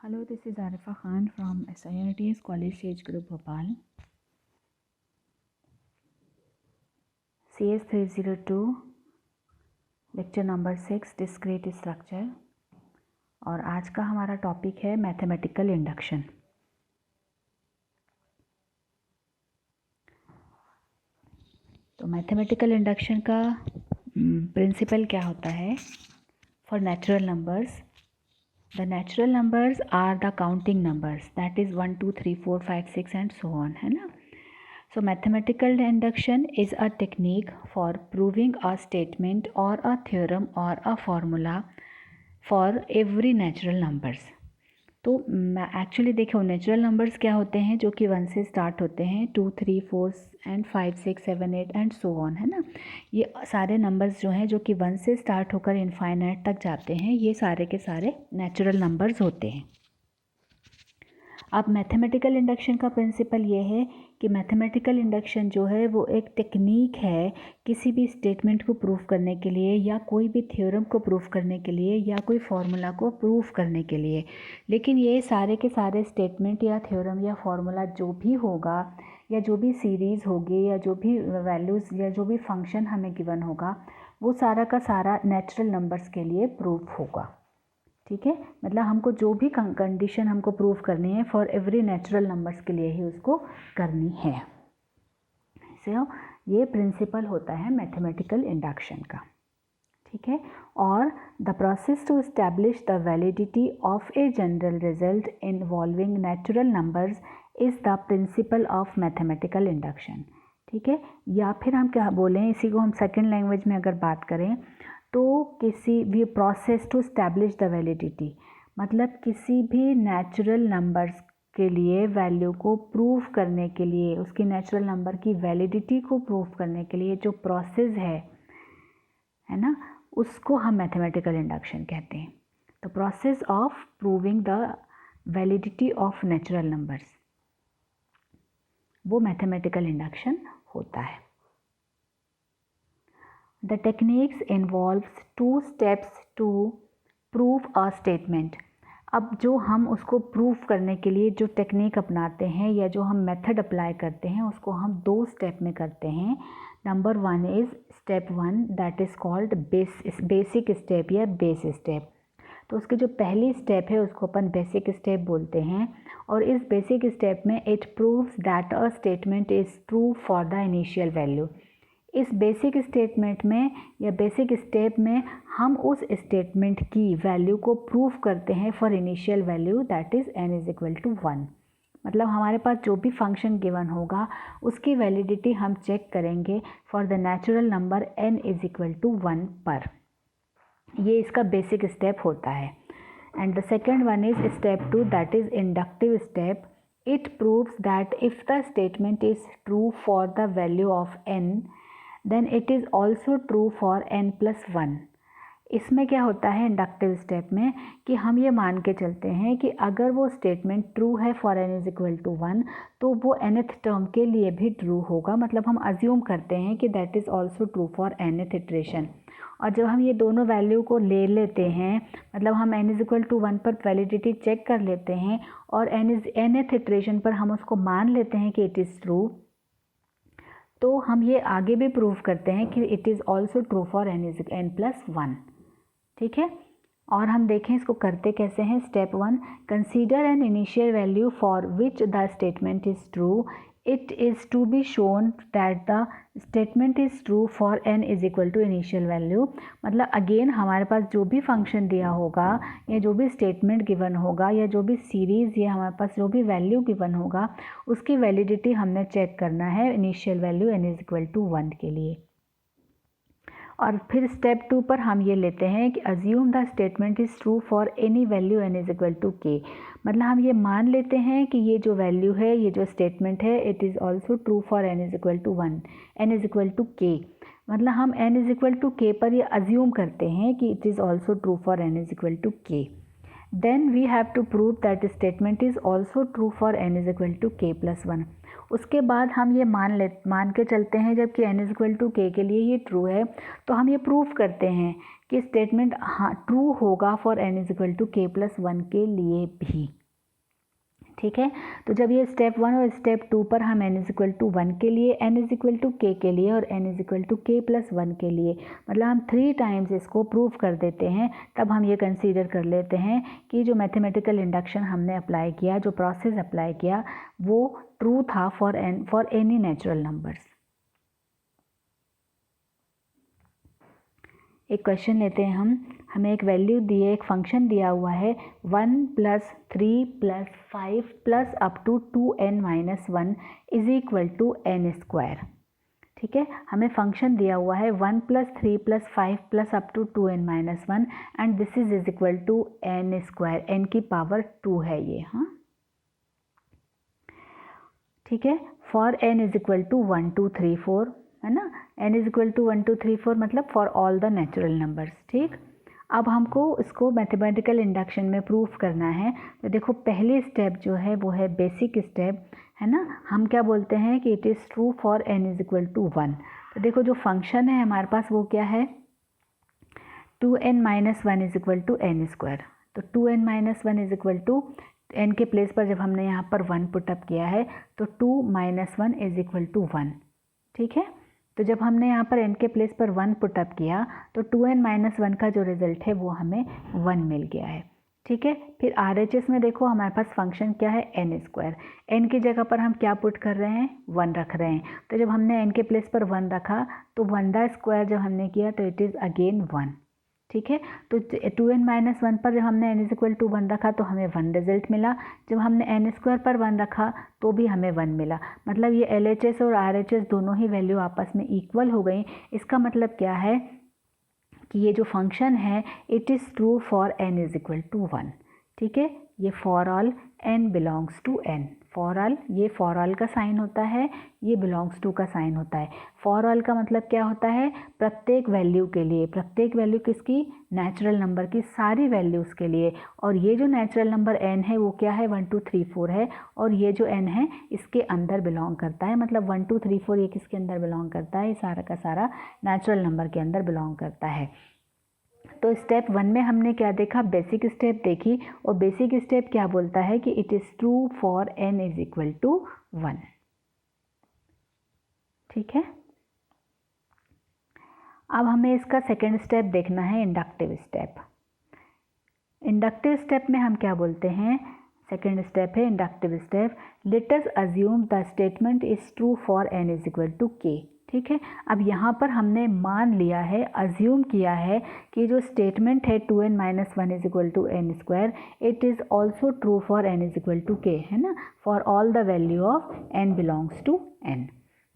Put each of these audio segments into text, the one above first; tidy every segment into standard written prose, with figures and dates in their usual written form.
Hello, this is Arifa Khan from SIRT's College Stage Group Bhopal. CS 302 lecture number 6 discrete structure. और आज का हमारा topic है mathematical induction. तो mathematical induction का प्रिंसिपल क्या होता है? For natural numbers, the natural numbers are the counting numbers, that is 1 2 3 4 5 6 and so on, है ना। So mathematical induction is a technique for proving a statement or a theorem or a formula for every natural numbers. तो actually देखो natural numbers क्या होते हैं जो कि 1 से स्टार्ट होते हैं, 2 3 4 एंड 5 6 7 8 एंड सो ऑन, है ना। ये सारे नंबर्स जो हैं जो कि 1 से स्टार्ट होकर इनफाइनाइट तक जाते हैं, ये सारे के सारे नेचुरल नंबर्स होते हैं। अब मैथमेटिकल इंडक्शन का प्रिंसिपल ये है कि मैथमेटिकल इंडक्शन जो है वो एक टेक्निक है किसी भी स्टेटमेंट को प्रूफ करने के लिए, या कोई भी थ्योरम को प्रूफ करने के लिए, या कोई फार्मूला को प्रूफ करने के लिए। लेकिन ये सारे के सारे स्टेटमेंट या थ्योरम या फार्मूला जो भी होगा, या जो भी सीरीज़ होगी, या जो भी वैल्यूज़ या जो भी फंक्शन हमें गिवन होगा, वो सारा का सारा नेचुरल नंबर्स के लिए प्रूफ होगा। ठीक है, मतलब हमको जो भी कंडीशन हमको प्रूव करनी है फॉर एवरी नेचुरल नंबर्स के लिए ही उसको करनी है। सो ये प्रिंसिपल होता है मैथमेटिकल इंडक्शन का। ठीक है, और the process to establish the validity of a general result involving natural numbers is the principle of mathematical induction. ठीक है, या फिर हम क्या बोलें, इसी को हम सेकेंड लैंग्वेज में अगर बात करें तो किसी भी process to establish the validity, मतलब किसी भी नेचुरल नंबर्स के लिए वैल्यू को प्रूव करने के लिए, उसकी नेचुरल नंबर की वैलिडिटी को प्रूव करने के लिए जो प्रोसेस है ना, उसको हम मैथमेटिकल इंडक्शन कहते हैं। तो process of proving the validity of natural numbers, वो मैथमेटिकल इंडक्शन होता है। The techniques involves 2 steps to prove a statement. अब जो हम उसको प्रूफ करने के लिए जो टेक्निक अपनाते हैं या जो हम मेथड अप्लाई करते हैं उसको हम 2 स्टेप में करते हैं। Number 1 is step 1 that is called basic step या बेस स्टेप। तो उसकी जो पहली स्टेप है उसको अपन बेसिक स्टेप बोलते हैं, और इस बेसिक स्टेप में it proves that a statement is true for the initial value. इस बेसिक स्टेटमेंट में या बेसिक स्टेप में हम उस स्टेटमेंट की वैल्यू को प्रूव करते हैं for initial value that is n is equal to 1। मतलब हमारे पास जो भी फंक्शन गिवन होगा उसकी वैलिडिटी हम चेक करेंगे for the natural number n is equal to 1 पर। ये इसका बेसिक स्टेप होता है। And the second one is step 2 that is inductive step. It proves that if the statement is true for the value of n then it is also true for n plus 1। इसमें क्या होता है inductive step में कि हम ये मान के चलते हैं कि अगर वो स्टेटमेंट ट्रू है for n is equal to 1 तो वो nth टर्म के लिए भी ट्रू होगा। मतलब हम अज्यूम करते हैं कि that is also true for nth iteration. और जब हम ये दोनों वैल्यू को ले लेते हैं, मतलब हम n इज़ इक्वल टू 1 पर वैलिडिटी चेक कर लेते हैं और nth इटरेशन पर हम उसको मान लेते हैं कि इट इज़ ट्रू, तो हम ये आगे भी प्रूव करते हैं कि it is also true for n plus 1। ठीक है, और हम देखें इसको करते कैसे हैं। Step 1, consider an initial value for which the statement is true. It is to be shown that the statement is true for n is equal to initial value. मतलब अगेन हमारे पास जो भी फंक्शन दिया होगा या जो भी स्टेटमेंट गिवन होगा या जो भी सीरीज़ या हमारे पास जो भी वैल्यू गिवन होगा उसकी वैलिडिटी हमने चेक करना है initial value n is equal to 1 के लिए। और फिर स्टेप 2 पर हम ये लेते हैं कि assume the statement is true for any value n is equal to k। मतलब हम ये मान लेते हैं कि ये जो वैल्यू है, ये जो स्टेटमेंट है, it is also true for n is equal to 1, n is equal to k। मतलब हम n is equal to k पर ये अज्यूम करते हैं कि it is also true for n is equal to k। Then we have to prove that statement is also true for n is equal to k plus 1। उसके बाद हम ये मान के चलते हैं जबकि n is equal to k के लिए ये ट्रू है, तो हम ये प्रूव करते हैं कि स्टेटमेंट हाँ ट्रू होगा for n is equal to k plus 1 के लिए भी। ठीक है, तो जब ये स्टेप 1 और स्टेप 2 पर हम n इज इक्वल टू 1 के लिए, n is equal to k के लिए और n is equal to k plus 1 के लिए, मतलब हम 3 टाइम्स इसको प्रूव कर देते हैं, तब हम ये कंसीडर कर लेते हैं कि जो मैथमेटिकल इंडक्शन हमने अप्लाई किया, जो प्रोसेस अप्लाई किया, वो ट्रू था फॉर एनी नेचुरल नंबर्स। एक क्वेश्चन लेते हैं हमें एक वैल्यू दी है, एक फंक्शन दिया हुआ है 1 plus 3 plus 5 plus up to 2n minus 1 is equal to n square. ठीक है, हमें फंक्शन दिया हुआ है 1 plus 3 plus 5 plus up to 2n minus 1 and this is equal to n square, n की पावर 2 है ये। हाँ, ठीक है, for n is equal to 1 2 3 4, है ना, n इज इक्वल टू 1 2 3 4 मतलब for all the natural numbers. ठीक, अब हमको इसको मैथमेटिकल इंडक्शन में प्रूफ करना है। तो देखो पहली स्टेप जो है वो है बेसिक स्टेप, है ना, हम क्या बोलते हैं कि it is true for n is equal to 1। तो देखो जो फंक्शन है हमारे पास वो क्या है, 2n minus 1 is equal to n square. तो 2n minus 1 is equal to n के प्लेस पर जब हमने यहाँ पर 1 पुटअप किया है तो 2 माइनस 1 इज इक्वल टू 1। ठीक है, तो जब हमने यहाँ पर n के प्लेस पर 1 पुटअप किया तो 2n माइनस 1 का जो रिजल्ट है वो हमें 1 मिल गया है। ठीक है, फिर RHS में देखो हमारे पास फंक्शन क्या है, n स्क्वायर। n की जगह पर हम क्या पुट कर रहे हैं, 1 रख रहे हैं। तो जब हमने n के प्लेस पर 1 रखा तो 1 का स्क्वायर जब हमने किया तो इट इज़ अगेन 1। ठीक है, तो 2n माइनस 1 पर जब हमने n इज इक्वल टू 1 रखा तो हमें 1 रिजल्ट मिला, जब हमने n स्क्वायर पर 1 रखा तो भी हमें 1 मिला। मतलब ये LHS और RHS दोनों ही वैल्यू आपस में इक्वल हो गई। इसका मतलब क्या है कि ये जो फंक्शन है it is true for n is equal to 1। ठीक है, ये for all n belongs to n, for all, ये फॉर ऑल का साइन होता है, ये बिलोंग्स टू का साइन होता है। फॉर ऑल का मतलब क्या होता है, प्रत्येक वैल्यू के लिए, प्रत्येक वैल्यू किसकी, नेचुरल नंबर की सारी वैल्यूज़ के लिए। और ये जो नेचुरल नंबर n है वो क्या है, 1 2 3 4 है, और ये जो n है इसके अंदर बिलोंग करता है। मतलब 1 2 3 4 ये किसके अंदर बिलोंग करता है, ये सारा का सारा नेचुरल नंबर के अंदर बिलोंग करता है। तो स्टेप 1 में हमने क्या देखा, बेसिक स्टेप देखी, और बेसिक स्टेप क्या बोलता है कि it is true for n is equal to 1। ठीक है, अब हमें इसका सेकेंड स्टेप देखना है, इंडक्टिव स्टेप। इंडक्टिव स्टेप में हम क्या बोलते हैं, सेकेंड स्टेप है inductive step, let us assume the statement is true for n is equal to k। ठीक है, अब यहाँ पर हमने मान लिया है, अज्यूम किया है कि जो स्टेटमेंट है 2n minus 1 is equal to n square, it is also true for n is equal to k, है ना, for all the value of n belongs to n।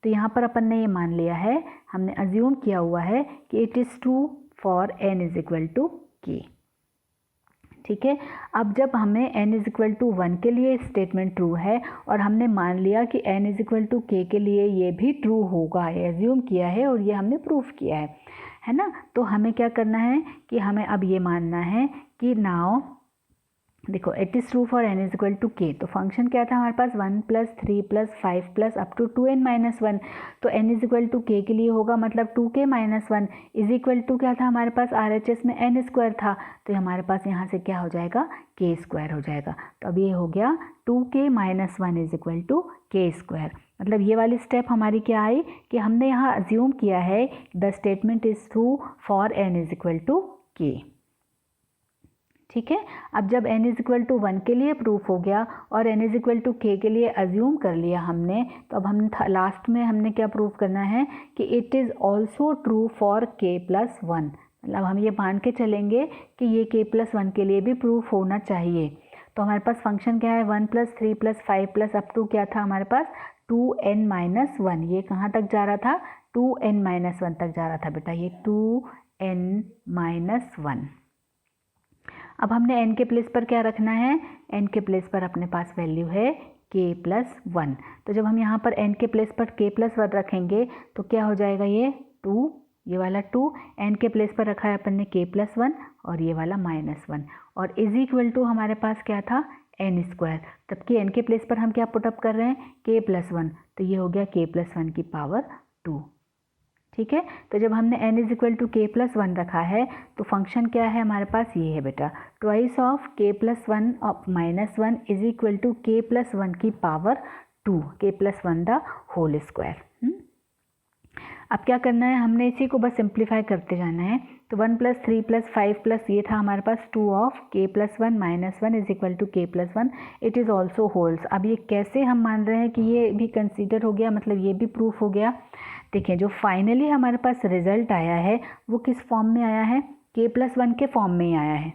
तो यहाँ पर अपन ने ये मान लिया है, हमने अज्यूम किया हुआ है कि it is true for n is equal to k। ठीक है, अब जब हमें n इज इक्वल टू 1 के लिए स्टेटमेंट ट्रू है और हमने मान लिया कि n is equal to k के लिए ये भी ट्रू होगा, ये एज्यूम किया है और ये हमने प्रूफ किया है ना, तो हमें क्या करना है कि हमें अब ये मानना है कि नाउ देखो it is true for n is equal to k। तो फंक्शन क्या था हमारे पास, 1 plus 3 plus 5 plus up to 2n minus 1। तो n is equal to k के लिए होगा, मतलब 2k minus 1 is equal to क्या था हमारे पास, RHS में n स्क्वायर था, तो हमारे पास यहाँ से क्या हो जाएगा, k स्क्वायर हो जाएगा। तो अब ये हो गया 2k minus 1 is equal to k square. मतलब ये वाली स्टेप हमारी क्या आई कि हमने यहाँ अज्यूम किया है the statement is true for n is equal to k। ठीक है, अब जब n इज इक्वल टू 1 के लिए प्रूफ हो गया और n is equal to k के लिए अज्यूम कर लिया हमने, तो अब हम लास्ट में हमने क्या प्रूफ करना है कि it is also true for k plus 1। मतलब हम ये मान के चलेंगे कि ये k प्लस 1 के लिए भी प्रूफ होना चाहिए। तो हमारे पास फंक्शन क्या है, 1 plus 3 plus 5 plus up to क्या था हमारे पास, 2n माइनस 1। ये कहाँ तक जा रहा था, 2n माइनस 1 तक जा रहा था बेटा, ये 2n माइनस 1। अब हमने n के प्लेस पर क्या रखना है, n के प्लेस पर अपने पास वैल्यू है k प्लस 1। तो जब हम यहाँ पर n के प्लेस पर k प्लस 1 रखेंगे तो क्या हो जाएगा, ये 2, ये वाला 2, n के प्लेस पर रखा है अपन ने k प्लस 1 और ये वाला माइनस 1, और इज इक्वल टू हमारे पास क्या था, n स्क्वायर। जबकि n के प्लेस पर हम क्या पुटअप कर रहे हैं, k प्लस 1, तो ये हो गया k प्लस 1 की पावर 2। ठीक है। तो जब हमने n is equal to k plus 1 रखा है तो फंक्शन क्या है हमारे पास, ये है बेटा, twice of k plus 1 of -1 is equal to k plus 1 की power 2, k plus 1 the whole square. अब क्या करना है, हमने इसी को बस सिंप्लीफाई करते जाना है। तो 1 प्लस 3 प्लस 5 प्लस ये था हमारे पास 2 of k plus 1 minus 1 is equal to k plus 1, it is also holds. अब ये कैसे हम मान रहे हैं कि ये भी कंसीडर हो गया, मतलब ये भी प्रूफ हो गया। देखिए जो फाइनली हमारे पास रिजल्ट आया है वो किस फॉर्म में आया है, k प्लस 1 के फॉर्म में ही आया है,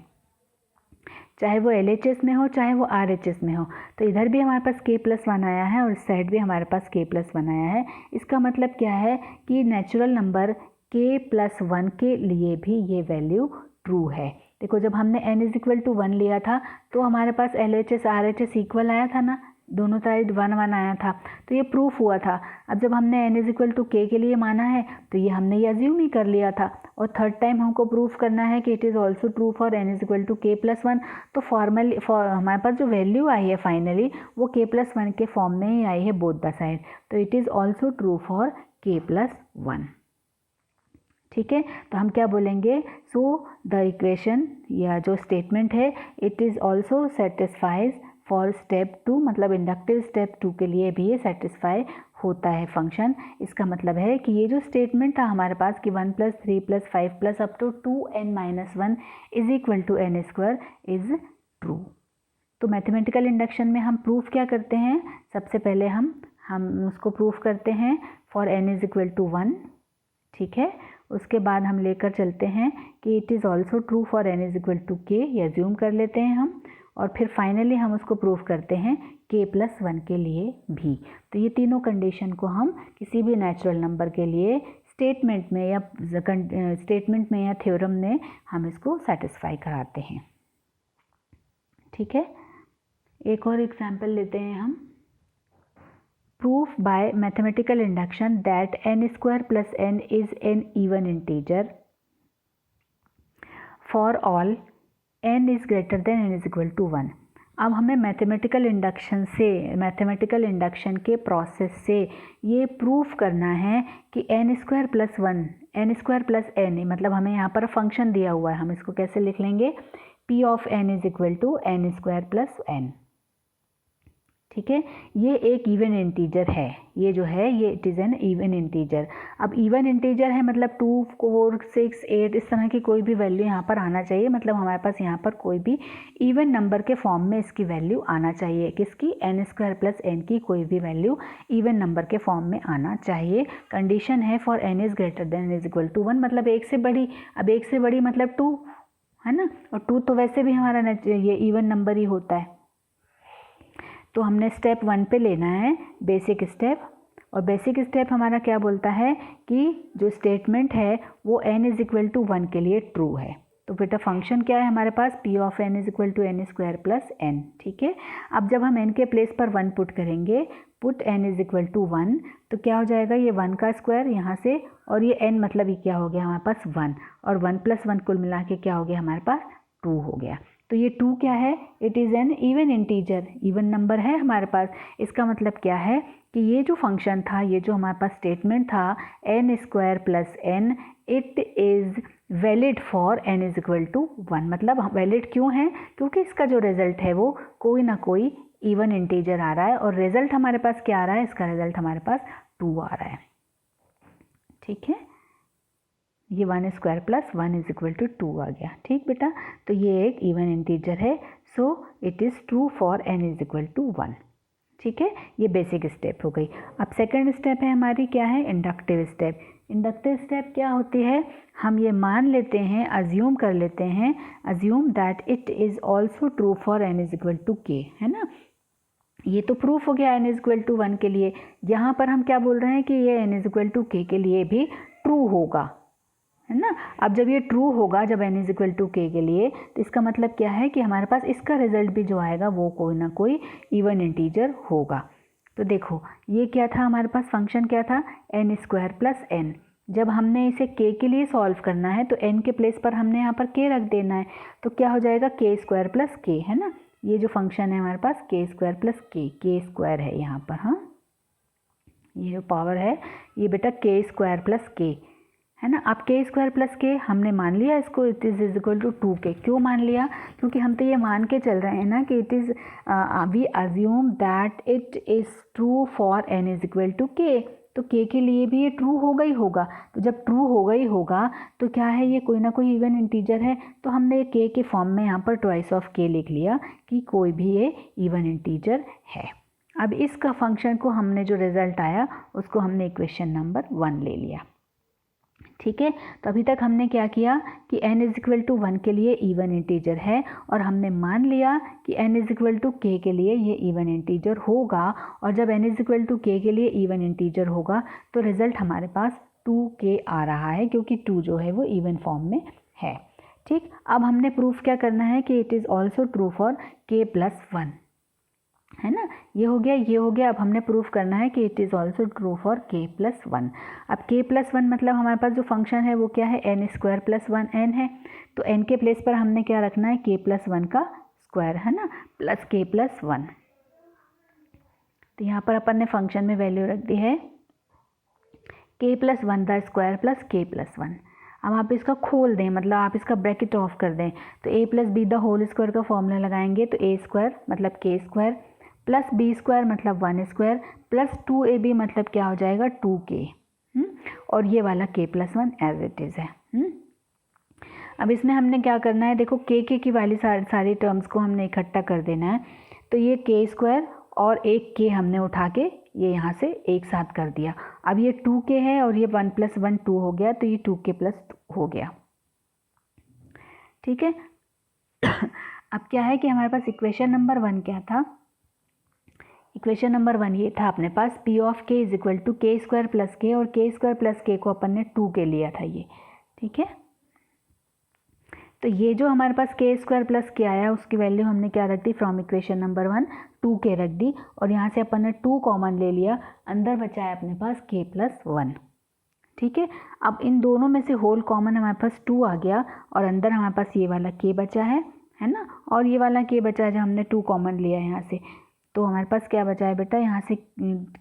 चाहे वो LHS में हो चाहे वो RHS में हो। तो इधर भी हमारे पास k प्लस 1 आया है और इस साइड भी हमारे पास k प्लस 1 आया है। इसका मतलब क्या है कि नेचुरल नंबर k प्लस 1 के लिए भी ये वैल्यू ट्रू है। देखो जब हमने n इज इक्वल टू 1 लिया था तो हमारे पास LHS RHS इक्वल आया था ना, दोनों साइड 1 1 आया था, तो ये प्रूफ हुआ था। अब जब हमने n is equal to k के लिए माना है तो ये हमने ये अज्यूम ही कर लिया था, और थर्ड टाइम हमको प्रूफ करना है कि it is also true for n is equal to k plus 1। तो फॉर्मली हमारे पास जो वैल्यू आई है फाइनली वो k प्लस 1 के फॉर्म में ही आई है बोथ द साइड, तो it is also true for k plus 1। ठीक है, तो हम क्या बोलेंगे, सो द इक्वेशन या जो स्टेटमेंट है it is also satisfies for step 2, मतलब इंडक्टिव स्टेप 2 के लिए भी ये सेटिस्फाई होता है फंक्शन। इसका मतलब है कि ये जो स्टेटमेंट था हमारे पास कि 1 plus 3 plus 5 plus up to 2n minus 1 is equal to n square is true. तो मैथमेटिकल इंडक्शन में हम प्रूफ क्या करते हैं, सबसे पहले हम उसको प्रूफ करते हैं for n is equal to 1, ठीक है। उसके बाद हम लेकर चलते हैं कि it is also true for n is equal to k, ये अज्यूम कर लेते हैं हम, और फिर फाइनली हम उसको प्रूफ करते हैं k प्लस 1 के लिए भी। तो ये तीनों कंडीशन को हम किसी भी नेचुरल नंबर के लिए स्टेटमेंट में या थ्योरम में हम इसको सेटिस्फाई कराते हैं। ठीक है, एक और एग्जाम्पल लेते हैं हम। Proof by mathematical induction that n square plus n is an even integer for all n is greater than n is equal to 1। अब हमें मैथमेटिकल इंडक्शन के प्रोसेस से ये प्रूफ करना है कि n स्क्वायर प्लस n, मतलब हमें यहाँ पर फंक्शन दिया हुआ है, हम इसको कैसे लिख लेंगे, p of n is equal to n square plus n। ठीक है, ये एक इवन इंटीजर है, ये जो है ये it is an even integer. अब इवन इंटीजर है मतलब 2 4 6 8 इस तरह की कोई भी वैल्यू यहाँ पर आना चाहिए, मतलब हमारे पास यहाँ पर कोई भी इवन नंबर के फॉर्म में इसकी वैल्यू आना चाहिए, किसकी, n स्क्वायर प्लस n की कोई भी वैल्यू इवन नंबर के फॉर्म में आना चाहिए। कंडीशन है for n is greater than n is equal to 1, मतलब एक से बड़ी, अब एक से बड़ी मतलब 2 है ना, और 2 तो वैसे भी हमारा ये इवन नंबर ही होता है। तो हमने स्टेप 1 पे लेना है बेसिक स्टेप, और बेसिक स्टेप हमारा क्या बोलता है कि जो स्टेटमेंट है वो n इज इक्वल टू 1 के लिए ट्रू है। तो बेटा फंक्शन क्या है हमारे पास, p of n is equal to n square plus n। ठीक है, अब जब हम n के प्लेस पर 1 पुट करेंगे, put n is equal to 1, तो क्या हो जाएगा, ये 1 का स्क्वायर यहाँ से, और ये n मतलब ये क्या हो गया हमारे पास 1, और 1 प्लस 1 कुल मिला के क्या हो गया हमारे पास 2 हो गया। तो ये 2 क्या है, it is an even integer, even number है हमारे पास। इसका मतलब क्या है कि ये जो फंक्शन था, ये जो हमारे पास स्टेटमेंट था n square plus n, it is valid for n is equal to 1। मतलब वैलिड क्यों है, क्योंकि इसका जो रिजल्ट है वो कोई ना कोई इवन इंटीजर आ रहा है, और रिजल्ट हमारे पास क्या आ रहा है, इसका रिजल्ट हमारे पास 2 आ रहा है। ठीक है, ये 1 square plus 1 is equal to 2 आ गया। ठीक बेटा, तो ये एक इवन इंटीजर है, so it is true for n is equal to 1। ठीक है, ये बेसिक स्टेप हो गई। अब सेकंड स्टेप है हमारी, क्या है, इंडक्टिव स्टेप। इंडक्टिव स्टेप क्या होती है, हम ये मान लेते हैं, अज्यूम कर लेते हैं, assume that it is also true for n is equal to k, है ना। ये तो प्रूफ हो गया n इज इक्वल टू 1 के लिए। यहाँ पर हम क्या बोल रहे हैं कि ये n is equal to k के लिए भी ट्रू होगा, है ना। अब जब ये ट्रू होगा, जब n is equal to k के लिए, तो इसका मतलब क्या है कि हमारे पास इसका रिजल्ट भी जो आएगा वो कोई ना कोई इवन इंटीजर होगा। तो देखो ये क्या था हमारे पास, फंक्शन क्या था, n स्क्वायर प्लस n। जब हमने इसे k के लिए सॉल्व करना है तो n के प्लेस पर हमने यहाँ पर k रख देना है, तो क्या हो जाएगा, k स्क्वायर प्लस k, है ना। ये जो फंक्शन है हमारे पास k square plus k square है यहाँ पर, हाँ, ये जो पावर है ये बेटा k स्क्वायर प्लस k, है ना। अब के स्क्वायर प्लस के हमने मान लिया इसको, it is equal to 2k। क्यों मान लिया? क्योंकि हम तो ये मान के चल रहे हैं ना कि it is we assume that it is true for n is equal to k। तो k के लिए भी ये ट्रू होगा ही होगा। तो जब ट्रू होगा ही होगा तो क्या है, ये कोई ना कोई इवन इंटीजर है। तो हमने k के फॉर्म में यहाँ पर ट्वाइस ऑफ k लिख लिया कि कोई भी ये इवन इंटीजर है। अब इसका फंक्शन को हमने जो रिजल्ट आया उसको हमने इक्वेशन नंबर 1 ले लिया। ठीक है, तो अभी तक हमने क्या किया कि n इज इक्वल टू 1 के लिए इवन इंटीजर है और हमने मान लिया कि n is equal to k के लिए ये इवन इंटीजर होगा। और जब n is equal to k के लिए इवन इंटीजर होगा तो रिजल्ट हमारे पास 2k आ रहा है, क्योंकि 2 जो है वो इवन फॉर्म में है। ठीक, अब हमने प्रूफ क्या करना है कि it is also true for k plus 1, है ना। ये हो गया, ये हो गया। अब हमने प्रूफ करना है कि it is also true for k plus 1। अब k प्लस 1 मतलब हमारे पास जो फंक्शन है वो क्या है, n स्क्वायर प्लस 1 n है। तो n के प्लेस पर हमने क्या रखना है, k प्लस 1 का स्क्वायर, है ना, प्लस k प्लस 1। तो यहाँ पर अपन ने फंक्शन में वैल्यू रख दी है k plus 1 the square plus k plus 1। अब आप इसका खोल दें, मतलब आप इसका ब्रैकेट ऑफ कर दें, तो a plus b the whole square का फॉर्मूला लगाएंगे तो a स्क्वायर मतलब k square plus b square मतलब 1 स्क्वायर प्लस 2ab मतलब क्या हो जाएगा 2k। और ये वाला k plus 1 as it is है। अब इसमें हमने क्या करना है, देखो k की वाली सारी टर्म्स को हमने इकट्ठा कर देना है। तो ये k स्क्वायर और एक k हमने उठा के ये यहाँ से एक साथ कर दिया। अब ये 2k है और ये 1 प्लस 1 2 हो गया, तो ये 2k प्लस 2 हो गया। ठीक है। अब क्या है कि हमारे पास इक्वेशन नंबर 1 क्या था, इक्वेशन नंबर 1 ये था अपने पास p of k is equal to k square plus k, और k स्क्वायर प्लस k को अपन ने 2k लिया था ये। ठीक है, तो ये जो हमारे पास k स्क्वायर प्लस k आया उसकी वैल्यू हमने क्या रख दी, फ्रॉम इक्वेशन नंबर 1 2k रख दी, और यहाँ से अपन ने 2 कॉमन ले लिया, अंदर बचा है अपने पास k प्लस 1। ठीक है, अब इन दोनों में से होल कॉमन हमारे पास 2 आ गया और अंदर हमारे पास ये वाला k बचा है ना, और ये वाला k बचा है जो हमने 2 कॉमन लिया है यहाँ से। तो हमारे पास क्या बचा है बेटा, यहाँ से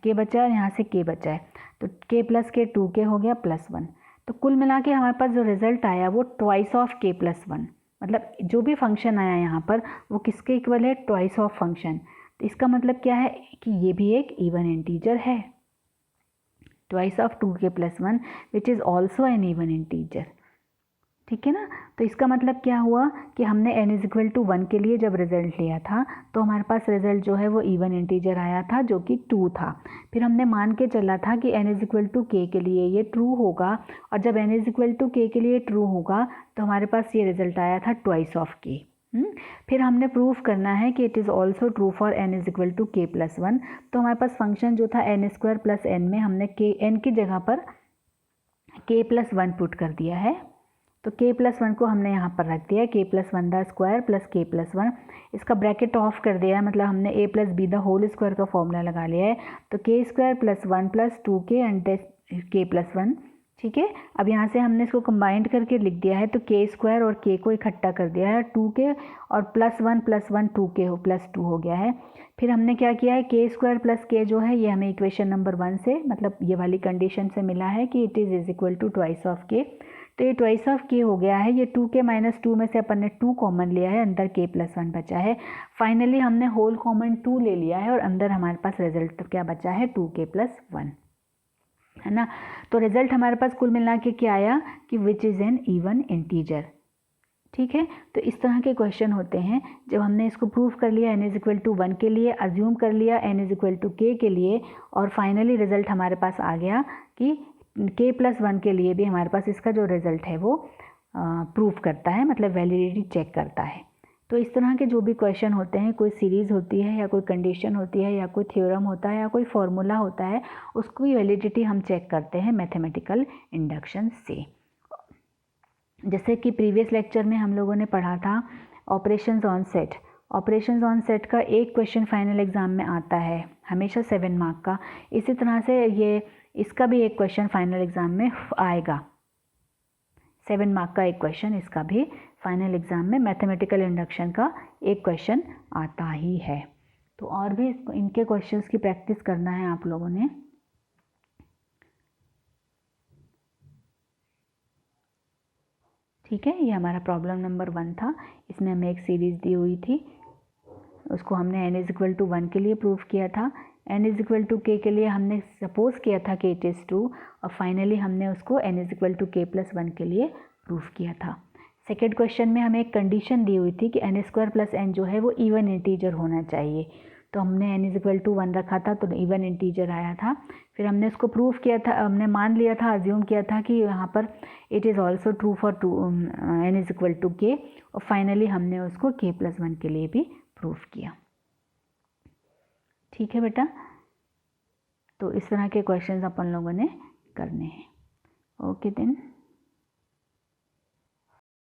k बचा है, यहाँ से k बचा है, तो k प्लस k 2k हो गया प्लस 1। तो कुल मिला के हमारे पास जो रिजल्ट आया वो ट्वाइस ऑफ k प्लस 1, मतलब जो भी फंक्शन आया यहाँ पर वो किसके इक्वल है, ट्वाइस ऑफ फंक्शन। तो इसका मतलब क्या है कि ये भी एक इवन इंटीजर है, twice of 2k plus 1 which is also an even integer. ठीक है ना। तो इसका मतलब क्या हुआ कि हमने n इज इक्वल टू 1 के लिए जब रिजल्ट लिया था तो हमारे पास रिजल्ट जो है वो इवन इंटीजर आया था जो कि 2 था। फिर हमने मान के चला था कि n is equal to k के लिए ये ट्रू होगा, और जब n is equal to k के लिए ट्रू होगा तो हमारे पास ये रिजल्ट आया था ट्वाइस ऑफ k। फिर हमने प्रूफ करना है कि it is also true for n is equal to k plus 1। तो हमारे पास फंक्शन जो था n स्क्वायर प्लस n में हमने n की जगह पर k प्लस 1 पुट कर दिया है। तो k प्लस 1 को हमने यहाँ पर रख दिया, k plus 1 the square plus k plus 1, इसका ब्रैकेट ऑफ कर दिया है, मतलब हमने a plus b the whole square का फॉर्मूला लगा लिया है। तो k square plus 1 plus 2k and k plus 1। ठीक है, अब यहाँ से हमने इसको कंबाइंड करके लिख दिया है, तो k स्क्वायर और k को इकट्ठा कर दिया है, 2k और प्लस 1 2k हो प्लस 2 हो गया है। फिर हमने क्या किया है, k स्क्वायर प्लस k जो है ये हमें इक्वेशन नंबर 1 से, मतलब ये वाली कंडीशन से मिला है कि it is equal to twice of k। तो ये ट्वाइस ऑफ k हो गया है। ये 2k माइनस 2 में से अपन ने 2 कॉमन लिया है, अंदर k प्लस 1 बचा है। फाइनली हमने होल कॉमन 2 ले लिया है और अंदर हमारे पास रिजल्ट क्या बचा है, 2k प्लस 1, है ना। तो रिजल्ट हमारे पास कुल मिला के क्या आया कि which is an even integer. ठीक है, तो इस तरह के क्वेश्चन होते हैं जब हमने इसको प्रूफ कर लिया n इज इक्वल टू 1 के लिए, अज्यूम कर लिया n is equal to k के लिए, और फाइनली रिजल्ट हमारे पास आ गया कि k प्लस 1 के लिए भी हमारे पास इसका जो रिज़ल्ट है वो प्रूफ करता है, मतलब वैलिडिटी चेक करता है। तो इस तरह के जो भी क्वेश्चन होते हैं, कोई सीरीज़ होती है या कोई कंडीशन होती है या कोई थ्योरम होता है या कोई फॉर्मूला होता है, उसकी वैलिडिटी हम चेक करते हैं मैथमेटिकल इंडक्शन से। जैसे कि प्रीवियस लेक्चर में हम लोगों ने पढ़ा था operations on set. Operations on set का एक क्वेश्चन फाइनल एग्ज़ाम में आता है हमेशा 7 मार्क का। इसी तरह से ये इसका भी एक क्वेश्चन फाइनल एग्ज़ाम में आएगा, 7 मार्क का एक क्वेश्चन इसका भी फाइनल एग्ज़ाम में मैथमेटिकल इंडक्शन का एक क्वेश्चन आता ही है। तो और भी इनके क्वेश्चंस की प्रैक्टिस करना है आप लोगों ने। ठीक है, ये हमारा प्रॉब्लम नंबर 1 था। इसमें हमें एक सीरीज़ दी हुई थी, उसको हमने n=1 के लिए प्रूव किया था। n=k के लिए हमने सपोज किया था कि इट इज़ ट्रू, और फाइनली हमने उसको n=k+1 के लिए प्रूव किया था। सेकेंड क्वेश्चन में हमें एक कंडीशन दी हुई थी कि n² + n जो है वो इवन इंटीजर होना चाहिए, तो हमने n=1 रखा था तो इवन इंटीजर आया था। फिर हमने उसको प्रूव किया था, हमने मान लिया था, अज्यूम किया था कि यहाँ पर it is also true for n=k, और फाइनली हमने उसको k+1 के लिए भी प्रूव किया। ठीक है बेटा, तो इस तरह के क्वेश्चंस अपन लोगों ने करने हैं। Okay then.